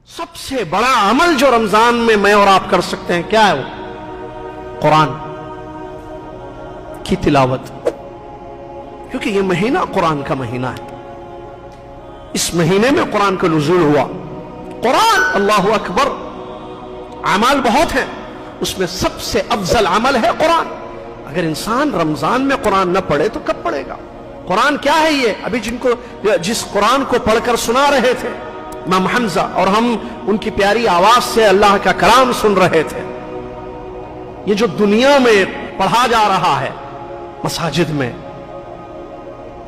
سب سے بڑا عمل جو رمضان میں میں اور آپ کر سکتے ہیں کیا ہے وہ؟ قرآن کی تلاوت، کیونکہ یہ مہینہ قرآن کا مہینہ ہے. اس مہینے میں قرآن کا نزول ہوا. قرآن، اللہ اکبر، اعمال بہت ہیں، اس میں سب سے افضل عمل ہے قرآن. اگر انسان رمضان میں قرآن نہ پڑھے تو کب پڑھے گا؟ قرآن کیا ہے؟ یہ ابھی جس قرآن کو پڑھ کر سنا رہے تھے امام حمزہ، اور ہم ان کی پیاری آواز سے اللہ کا کلام سن رہے تھے، یہ جو دنیا میں پڑھا جا رہا ہے مساجد میں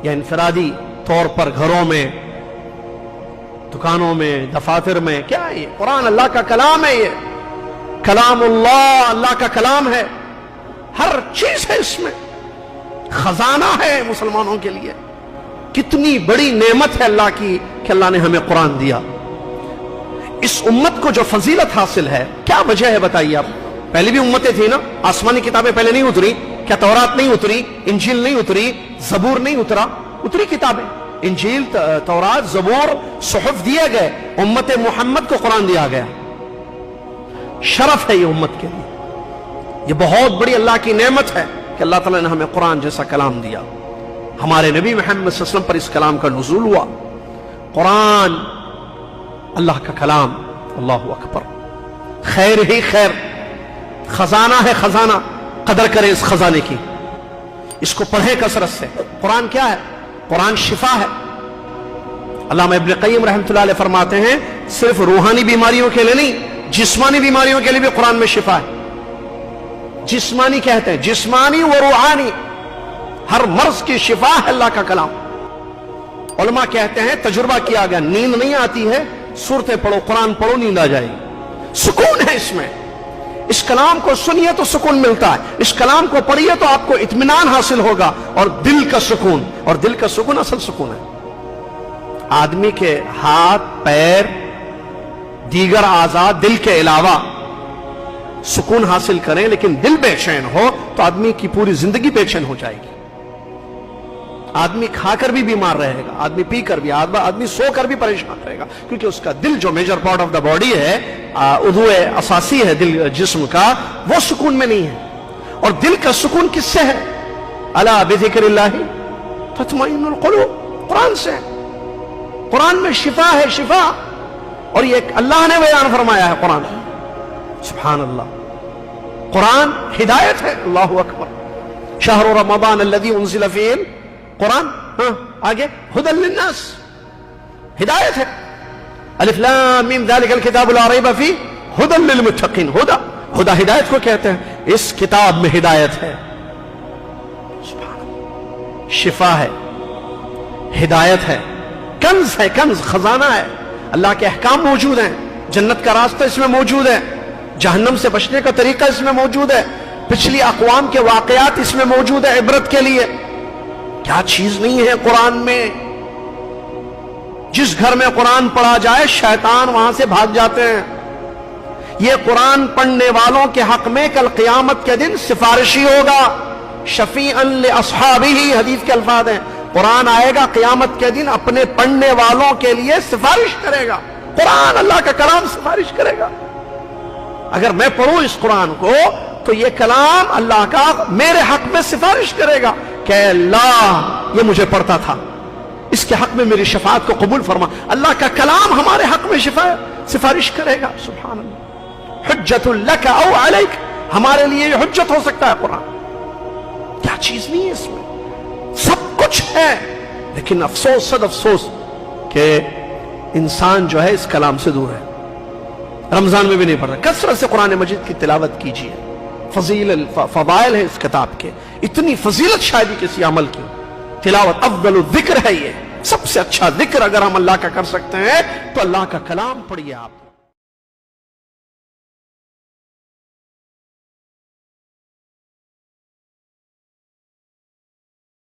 یا انفرادی طور پر گھروں میں، دکانوں میں، دفاتر میں، کیا ہے یہ؟ قرآن اللہ کا کلام ہے. یہ کلام اللہ کا کلام ہے. ہر چیز ہے اس میں، خزانہ ہے مسلمانوں کے لیے. کتنی بڑی نعمت ہے اللہ کی کہ اللہ نے ہمیں قرآن دیا. اس امت کو جو فضیلت حاصل ہے، کیا وجہ ہے بتائیے آپ؟ پہلے بھی امتیں تھیں نا، آسمانی کتابیں پہلے نہیں اتری کیا؟ تورات نہیں اتری، انجیل نہیں اتری، زبور نہیں اترا؟ اتری کتابیں، انجیل، تورات، زبور، صحف دیے گئے. امت محمد کو قرآن دیا گیا. شرف ہے یہ امت کے لیے. یہ بہت بڑی اللہ کی نعمت ہے کہ اللہ تعالیٰ نے ہمیں قرآن جیسا کلام دیا. ہمارے نبی محمد صلی اللہ علیہ وسلم پر اس کلام کا نزول ہوا. قرآن اللہ کا کلام، اللہ اکبر، خیر ہی خیر، خزانہ ہے خزانہ. قدر کریں اس خزانے کی، اس کو پڑھیں کثرت سے. قرآن کیا ہے؟ قرآن شفا ہے. علامہ ابن قیم رحمۃ اللہ علیہ فرماتے ہیں صرف روحانی بیماریوں کے لیے نہیں، جسمانی بیماریوں کے لیے بھی قرآن میں شفا ہے. جسمانی کہتے ہیں، جسمانی و روحانی، ہر مرض کی شفا ہے اللہ کا کلام. علماء کہتے ہیں تجربہ کیا گیا، نیند نہیں آتی ہے، سورتیں پڑھو، قرآن پڑھو، نیند آ جائے گی. سکون ہے اس میں. اس کلام کو سنیے تو سکون ملتا ہے، اس کلام کو پڑھیے تو آپ کو اطمینان حاصل ہوگا، اور دل کا سکون. اور دل کا سکون اصل سکون ہے. آدمی کے ہاتھ، پیر، دیگر اعضاء دل کے علاوہ سکون حاصل کریں، لیکن دل بے چین ہو تو آدمی کی پوری زندگی بے چین ہو جائے گی. آدمی کھا کر بھی بیمار رہے گا، آدمی پی کر بھی، آدمی سو کر بھی پریشان رہے گا، کیونکہ اس کا دل جو major part of the body ہے، عضو اساسی ہے دل جسم کا، وہ سکون میں نہیں ہے. اور دل کا سکون کس سے ہے؟ الا بذکر اللہ تطمئن القلوب. قرآن سے. قرآن میں شفا ہے، شفا. اور یہ اللہ نے بیان فرمایا ہے قرآن. سبحان اللہ. قرآن ہدایت ہے. اللہ اکبر. شہر رمضان الذی انزل فیہ قرآن، آگے ہدی للناس، ہدایت ہے. الف لام میم ذالک الکتاب لا ریب فیہ ہدی للمتقین. ہدا ہدایت کو کہتے ہیں. اس کتاب میں ہدایت ہے. سبحان اللہ. شفا ہے، ہدایت ہے، کنز ہے، کنز، خزانہ ہے. اللہ کے احکام موجود ہیں، جنت کا راستہ اس میں موجود ہے، جہنم سے بچنے کا طریقہ اس میں موجود ہے، پچھلی اقوام کے واقعات اس میں موجود ہے عبرت کے لیے. کیا چیز نہیں ہے قرآن میں؟ جس گھر میں قرآن پڑھا جائے شیطان وہاں سے بھاگ جاتے ہیں. یہ قرآن پڑھنے والوں کے حق میں کل قیامت کے دن سفارشی ہوگا. شفیعا لاصحابہ، حدیث کے الفاظ ہیں. قرآن آئے گا قیامت کے دن، اپنے پڑھنے والوں کے لیے سفارش کرے گا. قرآن اللہ کا کلام سفارش کرے گا. اگر میں پڑھوں اس قرآن کو تو یہ کلام اللہ کا میرے حق میں سفارش کرے گا کہ اللہ یہ مجھے پڑھتا تھا، اس کے حق میں میری شفاعت کو قبول فرما. اللہ کا کلام ہمارے حق میں سفارش کرے گا. سبحان اللہ. حجت لک او علیک، ہمارے لیے یہ حجت ہو سکتا ہے قرآن. کیا چیز نہیں ہے اس میں؟ سب کچھ ہے. لیکن افسوس، صد افسوس کہ انسان جو ہے اس کلام سے دور ہے. رمضان میں بھی نہیں پڑھ رہا. کثرت سے قرآن مجید کی تلاوت کیجیے. فضائل ہے اس کتاب کے، اتنی فضیلت شاید کسی عمل کی. تلاوت افضل الذکر ہے. یہ سب سے اچھا ذکر اگر ہم اللہ کا کر سکتے ہیں تو اللہ کا کلام پڑھیے آپ.